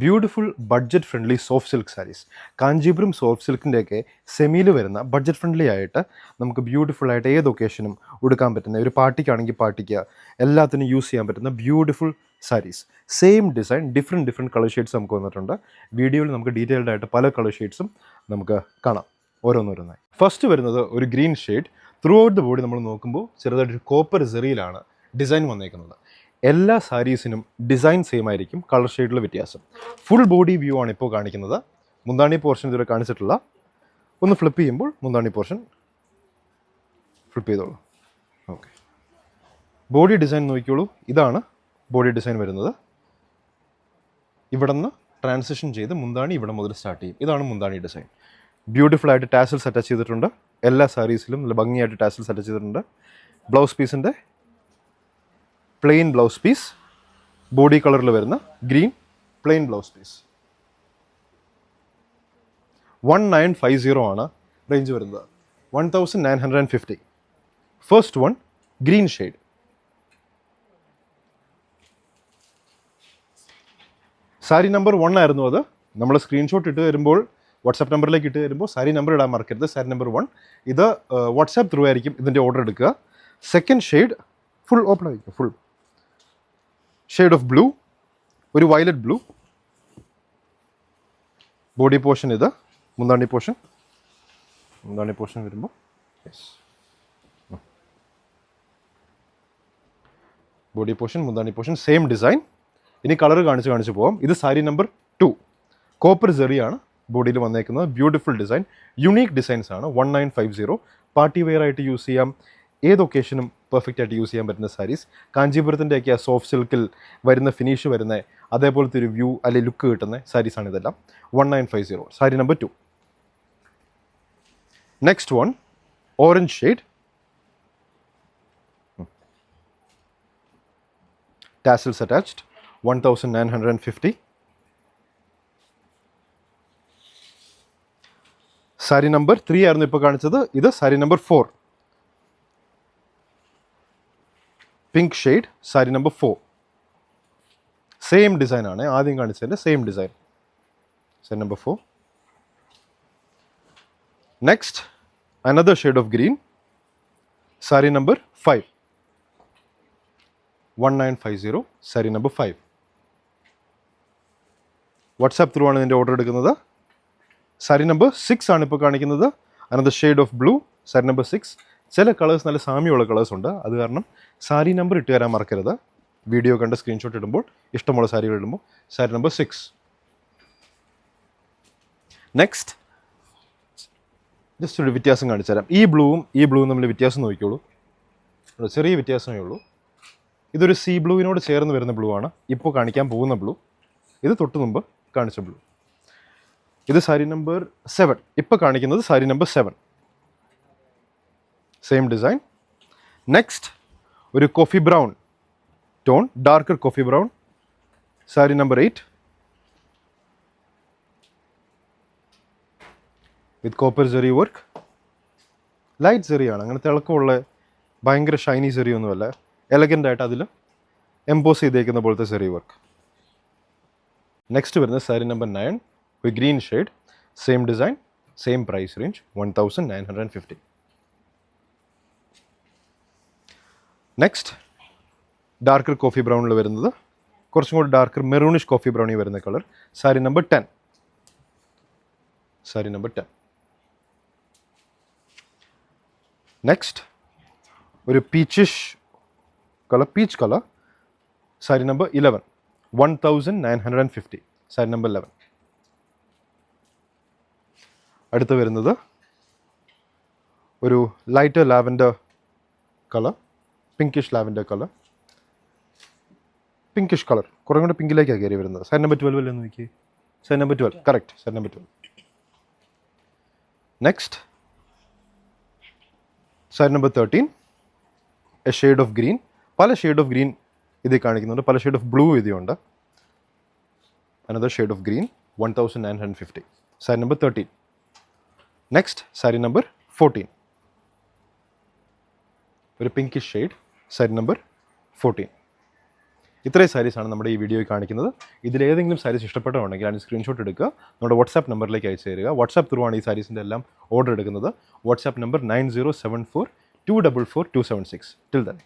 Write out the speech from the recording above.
Beautiful budget friendly soft silk saris. Kanchipuram soft സിൽക്കിൻ്റെയൊക്കെ സെമിയിൽ വരുന്ന ബഡ്ജറ്റ് ഫ്രണ്ട്ലി ആയിട്ട് നമുക്ക് ബ്യൂട്ടിഫുൾ ആയിട്ട് ഏത് ഒക്കേഷനും ഉടുക്കാൻ പറ്റുന്ന, ഒരു പാർട്ടിക്കാണെങ്കിൽ പാർട്ടിക്ക് എല്ലാത്തിനും യൂസ് ചെയ്യാൻ പറ്റുന്ന beautiful sarees. Same design different colour shades നമുക്ക് വന്നിട്ടുണ്ട്. വീഡിയോയിൽ നമുക്ക് ഡീറ്റെയിൽഡ് ആയിട്ട് പല കളർ ഷെയ്ഡ്സും നമുക്ക് കാണാം ഓരോന്നോരോന്നായി. ഫസ്റ്റ് വരുന്നത് ഒരു green shade. Through out the body നമ്മൾ നോക്കുമ്പോൾ ചെറുതായിട്ടൊരു കോപ്പർ സെറിയിലാണ് ഡിസൈൻ വന്നേക്കുന്നത്. എല്ലാ സാരീസിനും ഡിസൈൻ സെയിം ആയിരിക്കും, കളർ ഷെയ്ഡിൽ വ്യത്യാസം. ഫുൾ ബോഡി വ്യൂ ആണ് ഇപ്പോൾ കാണിക്കുന്നത്. മുന്താണി പോർഷൻ ഇതുവരെ കാണിച്ചിട്ടില്ല. ഒന്ന് ഫ്ലിപ്പ് ചെയ്യുമ്പോൾ മുന്താണി പോർഷൻ ഫ്ലിപ്പ് ചെയ്തോളൂ. ഓക്കെ, ബോഡി ഡിസൈൻ നോക്കിക്കോളൂ. ഇതാണ് ബോഡി ഡിസൈൻ വരുന്നത്. ഇവിടെ നിന്ന് ട്രാൻസിഷൻ ചെയ്ത് മുന്താണി ഇവിടെ മുതൽ സ്റ്റാർട്ട് ചെയ്യും. ഇതാണ് മുന്താണി ഡിസൈൻ. ബ്യൂട്ടിഫുൾ ആയിട്ട് ടാസൽസ് അറ്റാച്ച് ചെയ്തിട്ടുണ്ട്. എല്ലാ സാരീസിലും നല്ല ഭംഗിയായിട്ട് ടാസൽസ് അറ്റാച്ച് ചെയ്തിട്ടുണ്ട്. ബ്ലൗസ് പീസിൻ്റെ പ്ലെയിൻ ബ്ലൗസ് പീസ്, ബോഡി കളറിൽ വരുന്ന ഗ്രീൻ പ്ലെയിൻ ബ്ലൗസ് പീസ്. 1950 ആണ് റേഞ്ച് വരുന്നത്. 1950. First one green shade. Sari number 1 ആയിരുന്നു അത്. നമ്മൾ സ്ക്രീൻഷോട്ട് ഇട്ട് വരുമ്പോൾ വാട്സാപ്പ് നമ്പറിലേക്ക് ഇട്ട് വരുമ്പോൾ സാരി നമ്പർ ഇടാൻ മറക്കരുത്. സാരി നമ്പർ 1. ഇത് വാട്സാപ്പ് ത്രൂ ആയിരിക്കും ഇതിൻ്റെ ഓർഡർ എടുക്കുക. സെക്കൻഡ് ഷെയ്ഡ് ഫുൾ ഓപ്പൺ ആയിരിക്കും. ഫുൾ ഷെയ്ഡ് ഓഫ് ബ്ലൂ, ഒരു വയലറ്റ് ബ്ലൂ. ബോഡി പോർഷൻ ഇത്. മുന്താണി പോർഷൻ വരുമ്പോൾ ബോഡി പോർഷൻ, മുന്താണി പോർഷൻ സെയിം ഡിസൈൻ. ഇനി കളർ കാണിച്ച് പോവാം. ഇത് സാരി നമ്പർ 2. കോപ്പർ സെറിയാണ് ബോഡിയിൽ വന്നേക്കുന്നത്. ബ്യൂട്ടിഫുൾ ഡിസൈൻ, യുണീക്ക് ഡിസൈൻസ് ആണ്. 1950. പാർട്ടി വെയർ ആയിട്ട് യൂസ് ചെയ്യാം, ഏത് ഒക്കേഷനും പെർഫെക്റ്റ് ആയിട്ട് യൂസ് ചെയ്യാൻ പറ്റുന്ന സാരീസ്. കാഞ്ചീപുരത്തിൻ്റെയൊക്കെ ആ സോഫ്റ്റ് സിൽക്കിൽ വരുന്ന ഫിനിഷ് വരുന്ന അതേപോലത്തെ ഒരു വ്യൂ അല്ലെങ്കിൽ ലുക്ക് കിട്ടുന്ന സാരീസാണ് ഇതെല്ലാം. 1950 sari number 2. Next one orange shade. Tassels attached. 1950. Sari number 3 ആയിരുന്നു ഇപ്പോൾ കാണിച്ചത്. ഇത് sari number 4. Pink shade, sari number 4. Same design ആണ് ആദ്യം കാണിച്ചതിൻ്റെ same design. Sari number 4. Next another shade of green. Sari number 5. 1950 sari number 5. WhatsApp through ആണ് ഇതിൻ്റെ ഓർഡർ എടുക്കുന്നത്. സാരി നമ്പർ 6 ആണ് ഇപ്പോൾ കാണിക്കുന്നത്. Another shade of blue, sari number 6. ചില കളേഴ്സ് നല്ല സാമ്യമുള്ള കളേഴ്സ് ഉണ്ട്, അത് കാരണം സാരി നമ്പർ ഇട്ട് തരാൻ മറക്കരുത്. വീഡിയോ കണ്ട് സ്ക്രീൻഷോട്ട് ഇടുമ്പോൾ, ഇഷ്ടമുള്ള സാരികൾ ഇടുമ്പോൾ. സാരി നമ്പർ 6. നെക്സ്റ്റ് ജസ്റ്റ് ഒരു വ്യത്യാസം കാണിച്ചു തരാം. ഈ ബ്ലൂവും തമ്മിൽ വ്യത്യാസം നോക്കിക്കോളൂ. ചെറിയ വ്യത്യാസമേ ഉള്ളൂ. ഇതൊരു സീ ബ്ലൂവിനോട് ചേർന്ന് വരുന്ന ബ്ലൂ ആണ് ഇപ്പോൾ കാണിക്കാൻ പോകുന്ന ബ്ലൂ. ഇത് തൊട്ട് മുമ്പ് കാണിച്ച ബ്ലൂ. ഇത് സാരി നമ്പർ 7. ഇപ്പോൾ കാണിക്കുന്നത് sari number 7. Same design. Next ഒരു coffee brown tone, darker coffee brown. Sari number 8 with copper zari work. Light സെറിയാണ്, അങ്ങനെ തിളക്കമുള്ള ഭയങ്കര ഷൈനി സെറി ഒന്നുമല്ല. എലഗൻ്റ് ആയിട്ട് അതിൽ എംപോസ് ചെയ്തേക്കുന്ന പോലത്തെ സെറി വർക്ക്. നെക്സ്റ്റ് വരുന്നത് sari number 9 with green shade. Same design, same price range. 1950. Next darker coffee ബ്രൗണിൽ വരുന്നത് കുറച്ചും കൂടി ഡാർക്കർ മെറൂണിഷ് കോഫി ബ്രൗണിൽ വരുന്ന colour. Sari number 10. Sari number 10. Next ഒരു peach colour. Sari number 11. 1950. Sari number 11. അടുത്ത് വരുന്നത് ഒരു lighter lavender colour, pinkish lavender colour. Pinkish colour കുറേ കൂടെ പിങ്കിലേക്കാണ് കയറി വരുന്നത്. സാരി നമ്പർ 12 അല്ലേ നോക്കിയേ. Sari number 12 correct. Sari number 12. Next sari number 13. A shade of green. പല ഷെയ്ഡ് ഓഫ് ഗ്രീൻ ഇതിൽ കാണിക്കുന്നുണ്ട്, പല ഷെയ്ഡ് ഓഫ് ബ്ലൂ ഇതിലുണ്ട്. Another shade of green. 1950. Sari number 13. Next sari number 14. ഒരു പിങ്കിഷ് ഷെയ്ഡ്. സാരി നമ്പർ 14. ഇത്രയും സാരീസാണ് നമ്മുടെ ഈ വീഡിയോയിൽ കാണിക്കുന്നത്. ഇതിലേതെങ്കിലും സാരീസ് ഇഷ്ടപ്പെട്ടുണ്ടെങ്കിൽ അതിന് സ്ക്രീൻഷോട്ട് എടുക്കുക, നമ്മുടെ വാട്സാപ്പ് നമ്പറിലേക്ക് അയച്ചു തരിക. വാട്സാപ്പ് ത്രൂ ആണ് ഈ സാരീസിൻ്റെ എല്ലാം ഓർഡർ എടുക്കുന്നത്. WhatsApp number 9074244276. Till then.